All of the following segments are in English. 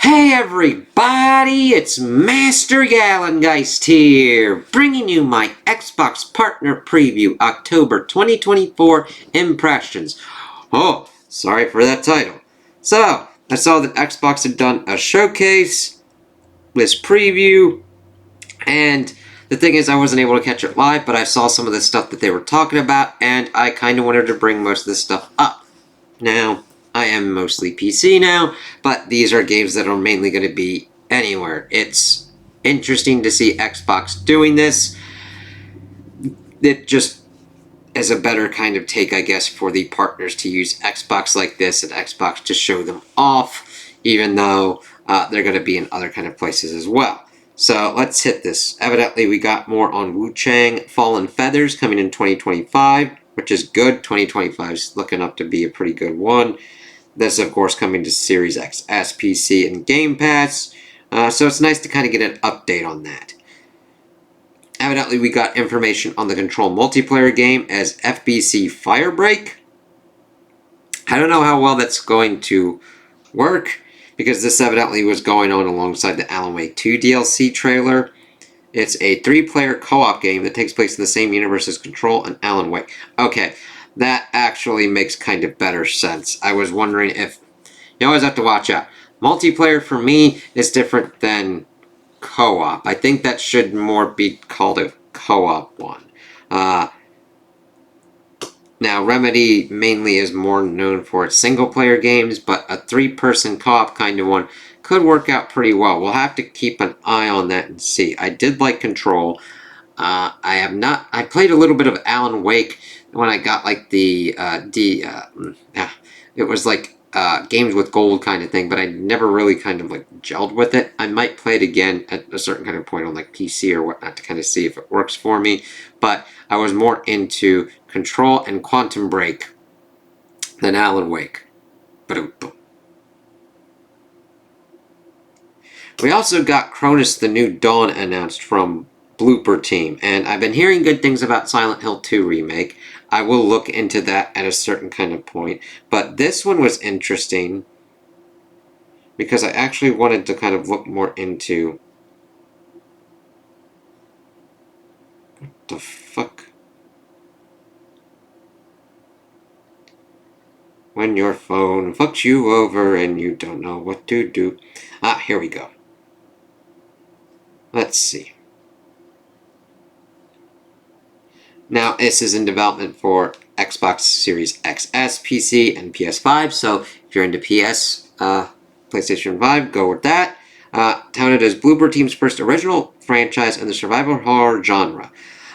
Hey everybody, it's Master Gallengeist here, bringing you my Xbox Partner Preview October 2024 impressions. Oh, sorry for that title. So, I saw that Xbox had done a showcase, this preview, and the thing is I wasn't able to catch it live, but I saw some of the stuff that they were talking about, and I kind of wanted to bring most of this stuff up. Now, I am mostly PC now, but these are games that are mainly going to be anywhere. It's interesting to see Xbox doing this. It just is a better kind of take, I guess, for the partners to use Xbox like this and Xbox to show them off, even though they're going to be in other kind of places as well. So let's hit this. Evidently, we got more on Wuchang Fallen Feathers coming in 2025, which is good. 2025 is looking up to be a pretty good one. This, of course, coming to Series X, PC, and Game Pass. So it's nice to kind of get an update on that. Evidently, we got information on the Control multiplayer game as FBC Firebreak. I don't know how well that's going to work, because this evidently was going on alongside the Alan Wake 2 DLC trailer. It's a 3-player co-op game that takes place in the same universe as Control and Alan Wake. Okay, that actually makes kind of better sense. I was wondering if... You always have to watch out. Multiplayer for me is different than co-op. I think that should more be called a co-op one. Now, Remedy mainly is more known for its single-player games, but a 3-person co-op kind of one could work out pretty well. We'll have to keep an eye on that and see. I did like Control. I played a little bit of Alan Wake when I got like it was like games with gold kind of thing, but I never really kind of like gelled with it. I might play it again at a certain kind of point on like PC or whatnot to kind of see if it works for me, but I was more into Control and Quantum Break than Alan Wake. We also got Cronos the New Dawn announced from Blooper Team, and I've been hearing good things about Silent Hill 2 Remake. I will look into that at a certain kind of point, but this one was interesting because I actually wanted to kind of look more into... What the fuck? When your phone fucks you over and you don't know what to do. Here we go. Let's see. Now, this is in development for Xbox Series XS, PC, and PS5, so if you're into PS, PlayStation 5, go with that. Touted as Blooper Team's first original franchise in the survival horror genre.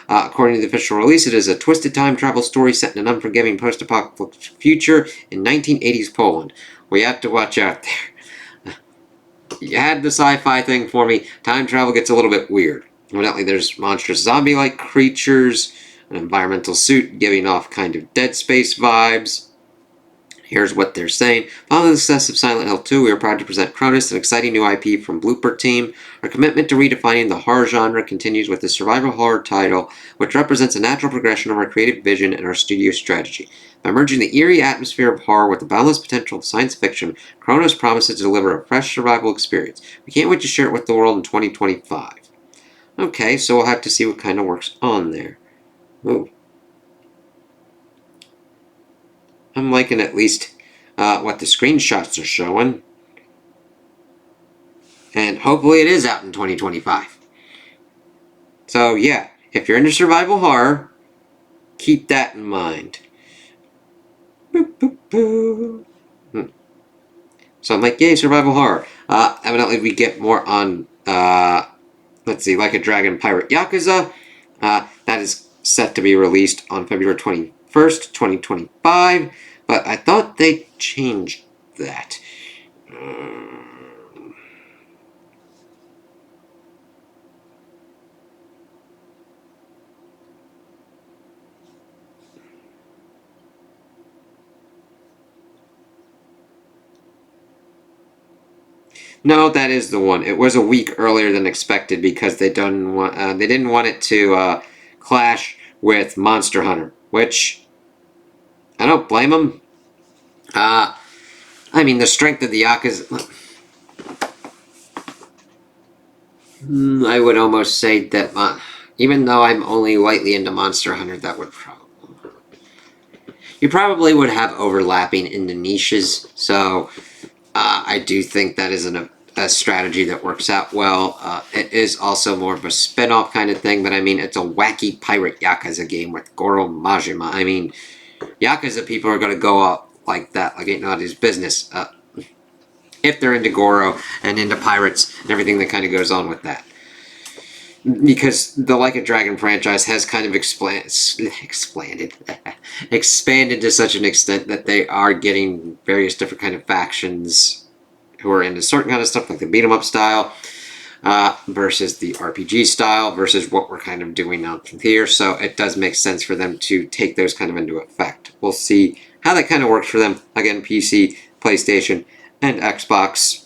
According to the official release, it is a twisted time travel story set in an unforgiving post-apocalyptic future in 1980s Poland. We have to watch out there. You had the sci-fi thing for me. Time travel gets a little bit weird. Evidently, there's monstrous zombie-like creatures, an environmental suit giving off kind of Dead Space vibes. Here's what they're saying. Following the success of Silent Hill 2, we are proud to present Cronos, an exciting new IP from Blooper Team. Our commitment to redefining the horror genre continues with this survival horror title, which represents a natural progression of our creative vision and our studio strategy. By merging the eerie atmosphere of horror with the boundless potential of science fiction, Cronos promises to deliver a fresh survival experience. We can't wait to share it with the world in 2025. Okay, so we'll have to see what kind of works on there. Ooh. I'm liking at least what the screenshots are showing. And hopefully it is out in 2025. So yeah, if you're into survival horror, keep that in mind. Boop, boop, boop. So I'm like, yay, survival horror. Evidently we get more on, let's see, Like a Dragon Pirate Yakuza. That is set to be released on February 21st, 2025. But I thought they changed that. No, that is the one. It was a week earlier than expected because they didn't want it to clash with Monster Hunter, which I don't blame them. I mean, the strength of the Yakuza... I would almost say that, even though I'm only lightly into Monster Hunter, that would probably... You probably would have overlapping in the niches, so I do think that is a strategy that works out well. It is also more of a spin-off kind of thing, but I mean, it's a wacky pirate Yakuza game with Goro Majima. I mean, Yakuza people are going to go up like that, like ain't nobody's business, if they're into Goro and into pirates and everything that kind of goes on with that. Because the Like a Dragon franchise has kind of expanded to such an extent that they are getting various different kind of factions who are into certain kind of stuff, like the beat 'em up style, versus the RPG style, versus what we're kind of doing out here. So it does make sense for them to take those kind of into effect. We'll see how that kind of works for them. Again, PC, PlayStation, and Xbox.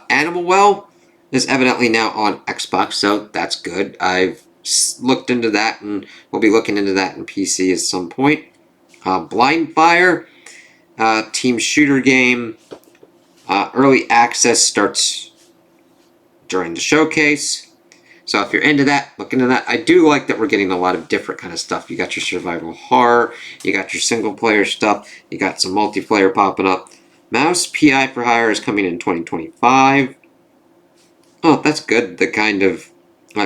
Animal Well is evidently now on Xbox, so that's good. I've looked into that, and we'll be looking into that in PC at some point. Blind Fire, team shooter game. Early access starts during the showcase. So if you're into that, look into that. I do like that we're getting a lot of different kind of stuff. You got your survival horror, you got your single player stuff, you got some multiplayer popping up. Mouse PI for Hire is coming in 2025. Oh, that's good. The kind of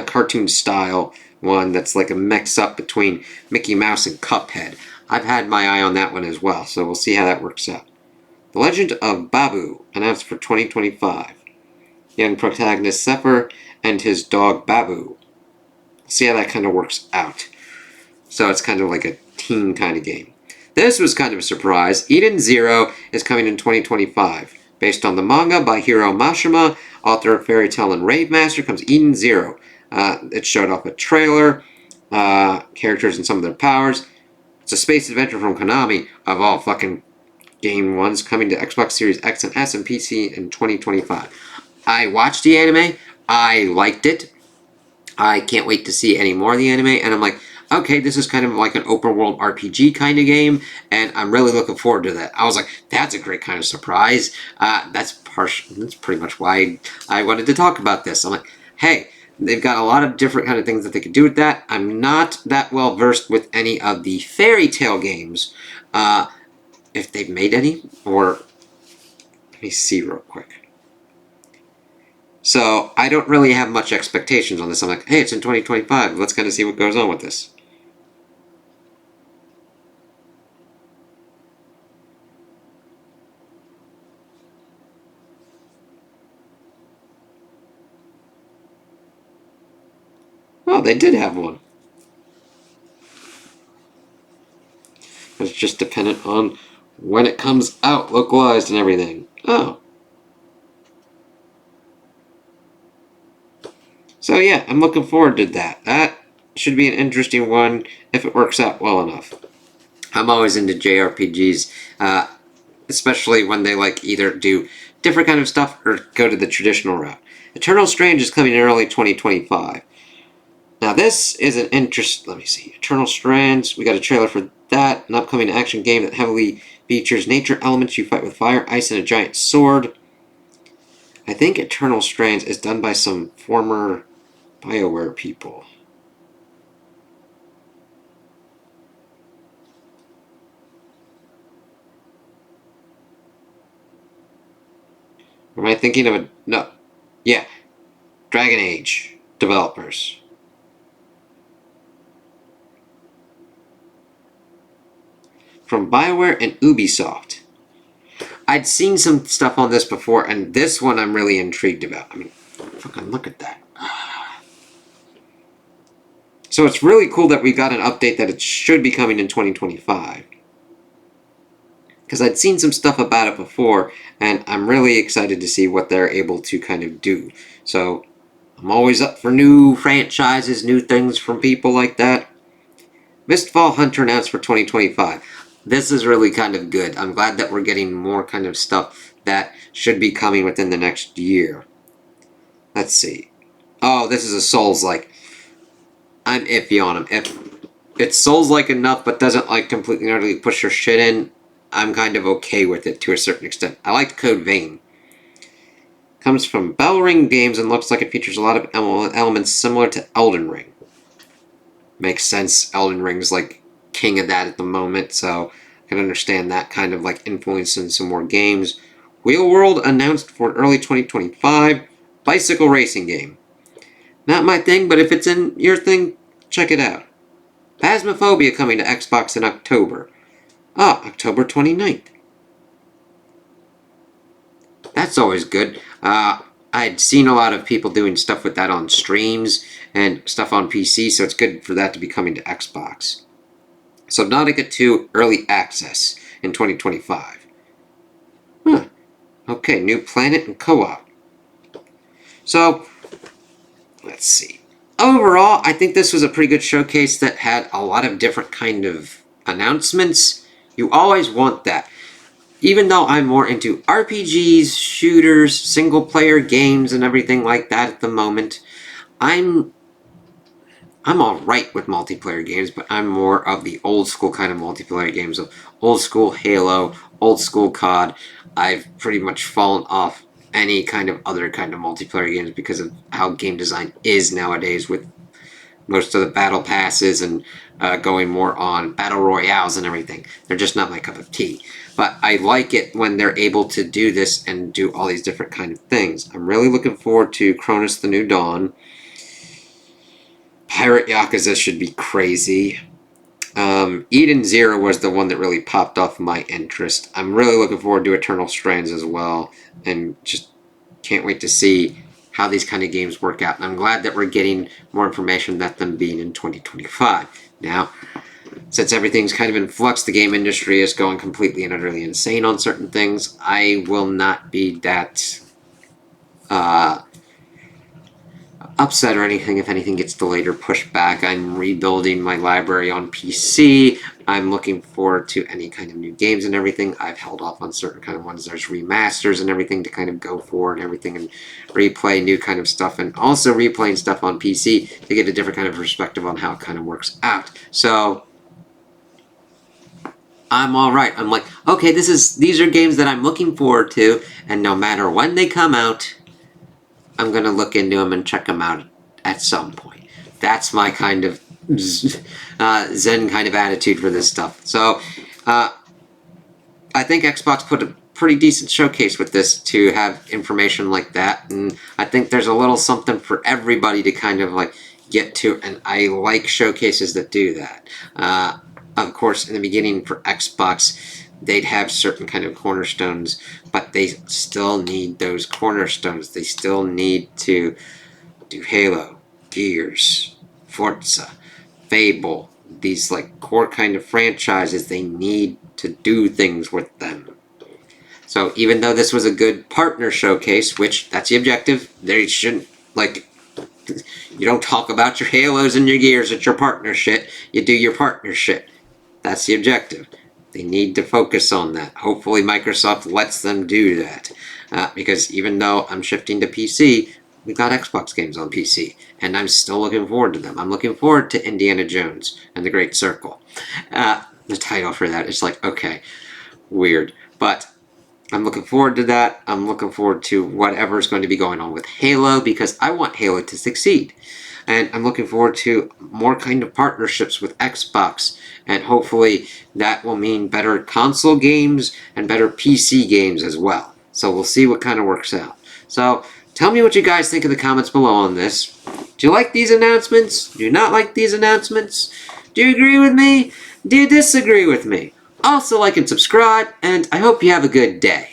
cartoon style one that's like a mix up between Mickey Mouse and Cuphead. I've had my eye on that one as well, so we'll see how that works out. The Legend of Babu, announced for 2025. Young protagonist Sepher and his dog Babu. See how that kind of works out. So it's kind of like a teen kind of game. This was kind of a surprise. Eden Zero is coming in 2025. Based on the manga by Hiro Mashima, author of Fairy Tail and Rave Master, comes Eden Zero. It showed off a trailer, characters and some of their powers. It's a space adventure from Konami, of all fucking game ones, coming to Xbox Series X and S and PC in 2025. I watched the anime. I liked it. I can't wait to see any more of the anime, and I'm like, okay, this is kind of like an open world RPG kind of game, and I'm really looking forward to that. I was like, that's a great kind of surprise. That's pretty much why I wanted to talk about this. I'm like, hey, they've got a lot of different kind of things that they could do with that. I'm not that well versed with any of the Fairy Tail games, if they've made any, or let me see real quick. So I don't really have much expectations on this. I'm like, hey, it's in 2025. Let's kind of see what goes on with this. Oh, they did have one. It's just dependent on when it comes out, localized and everything. Oh. So yeah, I'm looking forward to that. That should be an interesting one if it works out well enough. I'm always into JRPGs, especially when they like either do different kind of stuff or go to the traditional route. Eternal Strange is coming in early 2025. Now this is an interest. Let me see. Eternal Strands. We got a trailer for that. An upcoming action game that heavily features nature elements. You fight with fire, ice, and a giant sword. I think Eternal Strands is done by some former BioWare people. Am I thinking of a... No. Yeah. Dragon Age developers. From BioWare and Ubisoft. I'd seen some stuff on this before, and this one I'm really intrigued about. I mean, fucking look at that. So it's really cool that we got an update that it should be coming in 2025. Because I'd seen some stuff about it before, and I'm really excited to see what they're able to kind of do. So I'm always up for new franchises, new things from people like that. Mistfall Hunter announced for 2025. This is really kind of good. I'm glad that we're getting more kind of stuff that should be coming within the next year. Let's see. Oh, this is a Souls-like. I'm iffy on him. If it's Souls-like enough but doesn't like completely and utterly push your shit in, I'm kind of okay with it to a certain extent. I liked Code Vein. Comes from Bell Ring Games and looks like it features a lot of elements similar to Elden Ring. Makes sense. Elden Ring's like king of that at the moment, so I can understand that kind of like influence in some more games. Wheel World announced for early 2025 bicycle racing game. Not my thing, but if it's in your thing, check it out. Phasmophobia coming to Xbox in October. October 29th. That's always good. I'd seen a lot of people doing stuff with that on streams and stuff on PC, so it's good for that to be coming to Xbox. Subnautica 2 Early Access in 2025. Okay, new planet and co-op. So, let's see. Overall, I think this was a pretty good showcase that had a lot of different kind of announcements. You always want that. Even though I'm more into RPGs, shooters, single-player games, and everything like that at the moment, I'm alright with multiplayer games, but I'm more of the old-school kind of multiplayer games, of old-school Halo, old-school COD. I've pretty much fallen off any kind of other kind of multiplayer games because of how game design is nowadays, with most of the battle passes and going more on battle royales and everything. They're just not my cup of tea. But I like it when they're able to do this and do all these different kind of things. I'm really looking forward to Cronos the New Dawn. Pirate Yakuza should be crazy. Eden Zero was the one that really popped off my interest. I'm really looking forward to Eternal Strands as well, and just can't wait to see how these kind of games work out. And I'm glad that we're getting more information about them being in 2025. Now, since everything's kind of in flux, the game industry is going completely and utterly insane on certain things. I will not be that upset or anything if anything gets delayed or pushed back. I'm rebuilding my library on PC. I'm looking forward to any kind of new games and everything. I've held off on certain kind of ones. There's remasters and everything to kind of go for and everything, and replay new kind of stuff, and also replaying stuff on PC to get a different kind of perspective on how it kind of works out. So I'm alright. I'm like, okay, these are games that I'm looking forward to, and no matter when they come out, I'm going to look into them and check them out at some point. That's my kind of zen kind of attitude for this stuff. So, I think Xbox put a pretty decent showcase with this to have information like that, and I think there's a little something for everybody to kind of like get to, and I like showcases that do that. Of course, in the beginning for Xbox, they'd have certain kind of cornerstones, but they still need those cornerstones. They still need to do Halo, Gears, Forza, Fable, these like core kind of franchises. They need to do things with them. So even though this was a good partner showcase, which that's the objective, they shouldn't, like, you don't talk about your Halos and your Gears at your partner shit, you do your partner shit. That's the objective. They need to focus on that. Hopefully Microsoft lets them do that. Because even though I'm shifting to PC, we've got Xbox games on PC. And I'm still looking forward to them. I'm looking forward to Indiana Jones and the Great Circle. The title for that is like, okay, weird. But I'm looking forward to that. I'm looking forward to whatever's going to be going on with Halo, because I want Halo to succeed. And I'm looking forward to more kind of partnerships with Xbox, and hopefully that will mean better console games and better PC games as well. So we'll see what kind of works out. So tell me what you guys think in the comments below on this. Do you like these announcements? Do you not like these announcements? Do you agree with me? Do you disagree with me? Also like and subscribe, and I hope you have a good day.